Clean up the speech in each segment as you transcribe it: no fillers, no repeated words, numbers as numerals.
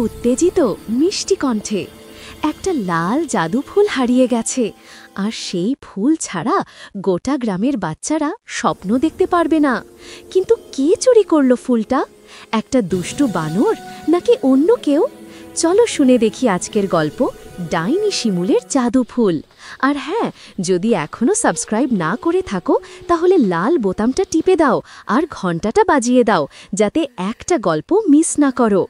উত্তেজিত মিষ্টি কণ্ঠে, একটা লাল জাদু ফুল হারিয়ে গেছে, আর সেই ফুল ছাড়া গোটা গ্রামের বাচ্চারা স্বপ্ন দেখতে পারবে না। কিন্তু কে চুরি করলো ফুলটা? একটা দুষ্টু বানর নাকি অন্য কেউ? চলো শুনে দেখি আজকের গল্প, ডাইনি শিমুলের জাদু ফুল। আর হ্যাঁ, যদি এখনও সাবস্ক্রাইব না করে থাকো তাহলে লাল বোতামটা টিপে দাও আর ঘন্টাটা বাজিয়ে দাও, যাতে একটা গল্প মিস না করো।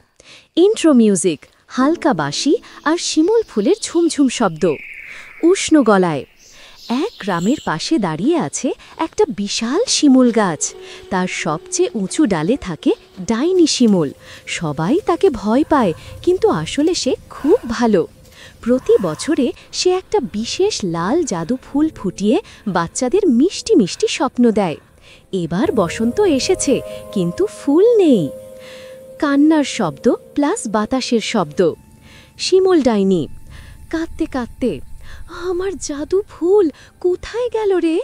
ইন্ট্রো মিউজিক, হালকা বাঁশি আর শিমুল ফুলের ঝুমঝুম শব্দ। উষ্ণ গলায়। এক গ্রামের পাশে দাঁড়িয়ে আছে একটা বিশাল শিমুল গাছ। তার সবচেয়ে উঁচু ডালে থাকে ডাইনি শিমুল। সবাই তাকে ভয় পায়, কিন্তু আসলে সে খুব ভালো। প্রতি বছরে সে একটা বিশেষ লাল জাদু ফুল ফুটিয়ে বাচ্চাদের মিষ্টি মিষ্টি স্বপ্ন দেয়। এবার বসন্ত এসেছে, কিন্তু ফুল নেই। কান্নার শব্দ প্লাস বাতাসের শব্দ। শিমুল ডাইনি কাঁদতে কাঁদতে, আমার জাদু ফুল কোথায় গেল রে?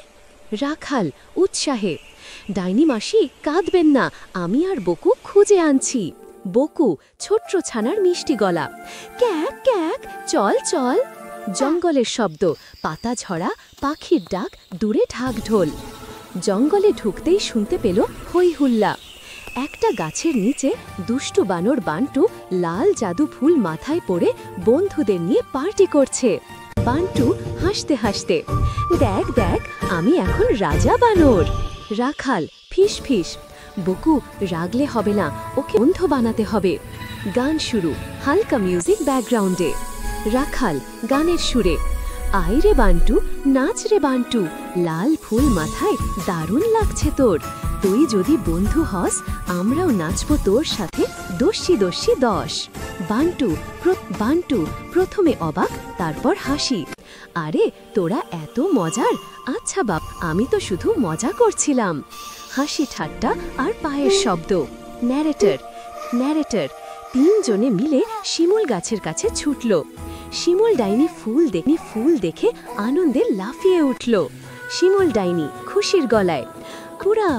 রাখাল উৎসাহে, ডাইনি মাসি কাঁদবেন না, আমি আর বকু খুঁজে আনছি। বকু ছোট্ট ছানার মিষ্টি গলা, ক্যাক ক্যাক, চল চল। জঙ্গলের শব্দ, পাতা ঝরা, পাখির ডাক, দূরে ঢাক ঢোল। জঙ্গলে ঢুকতেই শুনতে পেল হই হুল্লা। একটা গাছের নিচে দুষ্টু বানর বান্টু লাল জাদু ফুল মাথায় পড়ে বন্ধুদের নিয়ে পার্টি করছে। বান্টু হাসতে হাসতে, দেখ দেখ, আমি এখন রাজা বানর। রাখাল ফিস ফিস, বকু রাগলে হবে না, ওকে বন্ধু বানাতে হবে। গান শুরু, হালকা মিউজিক ব্যাকগ্রাউন্ডে। রাখাল গানের সুরে, আয় রে বান্টু, নাচ রে বান্টু, লাল ফুল মাথায় দারুণ লাগছে তোর। তুই যদি বন্ধু হস, আমরাও নাচবো তোর সাথে, দস্যি দস্যি দশ। বান্টু প্রথমে অবাক, তারপর হাসি। আরে তোরা এত মজার, আচ্ছা বাপ, আমি তো শুধু মজা করছিলাম। হাসি ঠাট্টা আর পায়ের শব্দ। ন্যারেটর তিনজনে মিলে শিমুল গাছের কাছে ছুটল। শিমুল ডাইনি ফুল দেখে আনন্দে লাফিয়ে উঠল। শিমুল ডাইনি খুশির গলায়, পুরা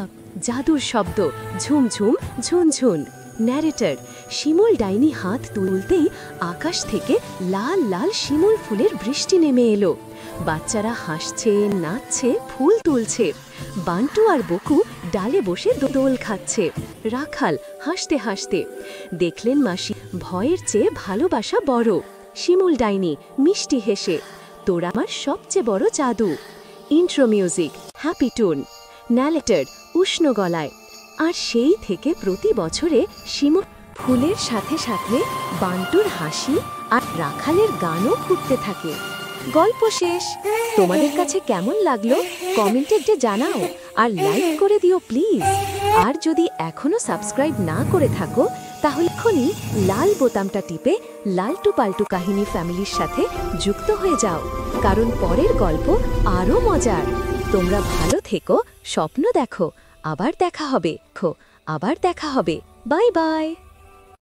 জাদুর শব্দ, ঝুমঝুম ঝুনঝুন। ন্যারেটর, শিমুল ডাইনি হাত তুলতেই আকাশ থেকে লাল লাল শিমুল ফুলের বৃষ্টি নেমে এলো। বাচ্চারা হাসছে, নাচছে, ফুল তুলছে। বান্টু আর বকু ডালে বসে দোল খাচ্ছে। রাখাল হাসতে হাসতে, দেখলেন মাসি, ভয়ের চেয়ে ভালোবাসা বড়। শিমুল ডাইনি মিষ্টি হেসে, তোরা আমার সবচেয়ে বড় জাদু। Intro music, happy tune. Narrator উষ্ণ গলায়, আর সেই থেকে প্রতি বছরে শিমুল ফুলের সাথে সাথে বান্টুর হাসি আর রাখালের গানও ফুটতে থাকে। গল্প শেষ। তোমাদের কাছে কেমন লাগলো কমেন্টে একটু জানাও, আর লাইক করে দিও প্লিজ। আর যদি এখনো সাবস্ক্রাইব না করে থাকো তাহলে এখনই লাল বোতামটা টিপে লালটু পাল্টু কাহিনী ফ্যামিলির সাথে যুক্ত হয়ে যাও, কারণ পরের গল্প আরও মজার। তোমরা ভালো থেকো, স্বপ্ন দেখো, আবার দেখা হবে। Bye bye.